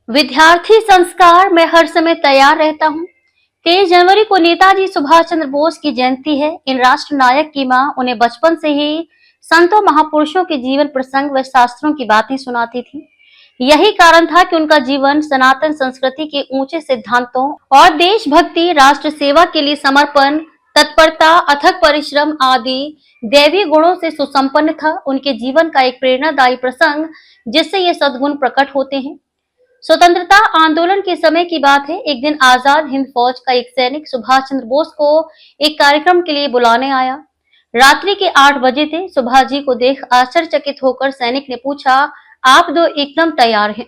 विद्यार्थी संस्कार में हर समय तैयार रहता हूँ। 23 जनवरी को नेताजी सुभाष चंद्र बोस की जयंती है। इन राष्ट्र नायक की माँ उन्हें बचपन से ही संतों महापुरुषों के जीवन प्रसंग व शास्त्रों की बातें सुनाती थी। यही कारण था कि उनका जीवन सनातन संस्कृति के ऊंचे सिद्धांतों और देशभक्ति, राष्ट्र सेवा के लिए समर्पण, तत्परता, अथक परिश्रम आदि दैवी गुणों से सुसंपन्न था। उनके जीवन का एक प्रेरणादायी प्रसंग जिससे ये सद्गुण प्रकट होते हैं। स्वतंत्रता आंदोलन के समय की बात है। एक दिन आजाद हिंद फौज का एक सैनिक सुभाष चंद्र बोस को एक कार्यक्रम के लिए बुलाने आया। रात्रि के 8 बजे थे। सुभाष जी को देख आश्चर्यचकित होकर सैनिक ने पूछा, आप दो एकदम तैयार हैं?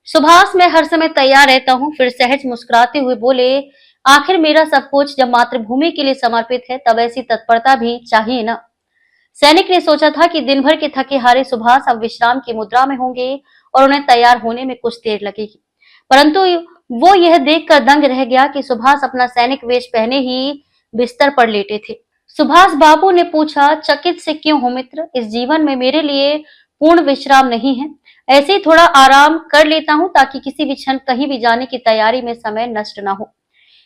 सुभाष, मैं हर समय तैयार रहता हूँ। फिर सहज मुस्कुराते हुए बोले, आखिर मेरा सब कुछ जब मातृभूमि के लिए समर्पित है तब ऐसी तत्परता भी चाहिए ना। सैनिक ने सोचा था कि दिन भर के थके हारे सुभाष अब विश्राम की मुद्रा में होंगे और उन्हें तैयार होने में कुछ देर लगेगी, परंतु वो यह देखकर दंग रह गया कि सुभाष अपना सैनिक वेश पहने ही बिस्तर पर लेटे थे। सुभाष बाबू ने पूछा, चकित से क्यों हो मित्र? इस जीवन में मेरे लिए पूर्ण विश्राम नहीं है, ऐसे ही थोड़ा आराम कर लेता हूँ ताकि किसी भी क्षण कहीं भी जाने की तैयारी में समय नष्ट न हो।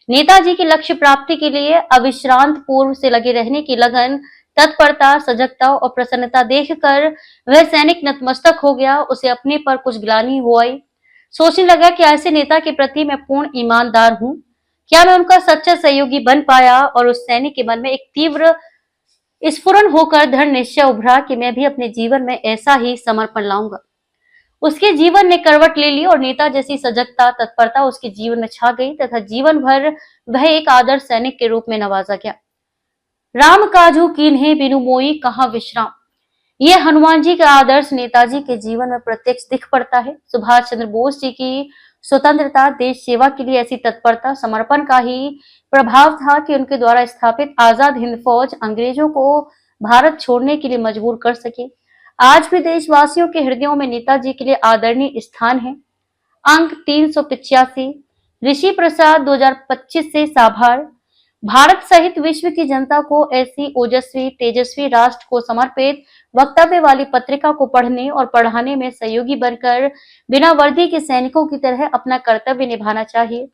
नेताजी के लक्ष्य प्राप्ति के लिए अविश्रांत पूर्व से लगे रहने की लगन, तत्परता, सजगता और प्रसन्नता देखकर वह सैनिक नतमस्तक हो गया। उसे अपने पर कुछ ग्लानि हो आई। सोचने लगा कि ऐसे नेता के प्रति मैं पूर्ण ईमानदार हूँ। क्या मैं उनका सच्चा सहयोगी बन पाया? और उस सैनिक के मन में एक तीव्र स्फुरण होकर दृढ़ निश्चय उभरा कि मैं भी अपने जीवन में ऐसा ही समर्पण लाऊंगा। उसके जीवन ने करवट ले ली और नेता जैसी सजगता, तत्परता उसके जीवन में छा गई तथा जीवन भर वह एक आदर्श सैनिक के रूप में नवाजा गया। राम काजू कीन्हे बिनु मोई कहाँ विश्राम, ये हनुमान जी का आदर्श नेताजी के जीवन में प्रत्यक्ष दिख पड़ता है। सुभाष चंद्र बोस जी की स्वतंत्रता, देश सेवा के लिए ऐसी तत्परता, समर्पण का ही प्रभाव था कि उनके द्वारा स्थापित आजाद हिंद फौज अंग्रेजों को भारत छोड़ने के लिए मजबूर कर सके। आज भी देशवासियों के हृदयों में नेताजी के लिए आदरणीय स्थान है। अंक 385। ऋषि प्रसाद 2025 से साभार। भारत सहित विश्व की जनता को ऐसी ओजस्वी, तेजस्वी, राष्ट्र को समर्पित वक्तव्य वाली पत्रिका को पढ़ने और पढ़ाने में सहयोगी बनकर बिना वर्दी के सैनिकों की तरह अपना कर्तव्य निभाना चाहिए।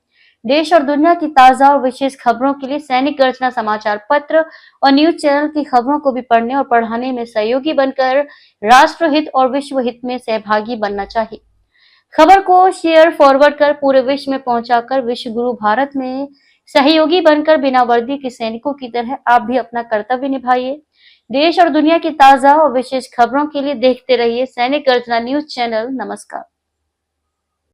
देश और दुनिया की ताजा और विशेष खबरों के लिए सैनिक गर्जना समाचार पत्र और न्यूज चैनल की खबरों को भी पढ़ने और पढ़ाने में सहयोगी बनकर राष्ट्रहित और विश्व हित में सहभागी बनना चाहिए। खबर को शेयर फॉरवर्ड कर पूरे विश्व में पहुंचाकर विश्व गुरु भारत में सहयोगी बनकर बिना वर्दी के सैनिकों की तरह आप भी अपना कर्तव्य निभाइए। देश और दुनिया की ताजा और विशेष खबरों के लिए देखते रहिए सैनिक गर्जना न्यूज चैनल। नमस्कार।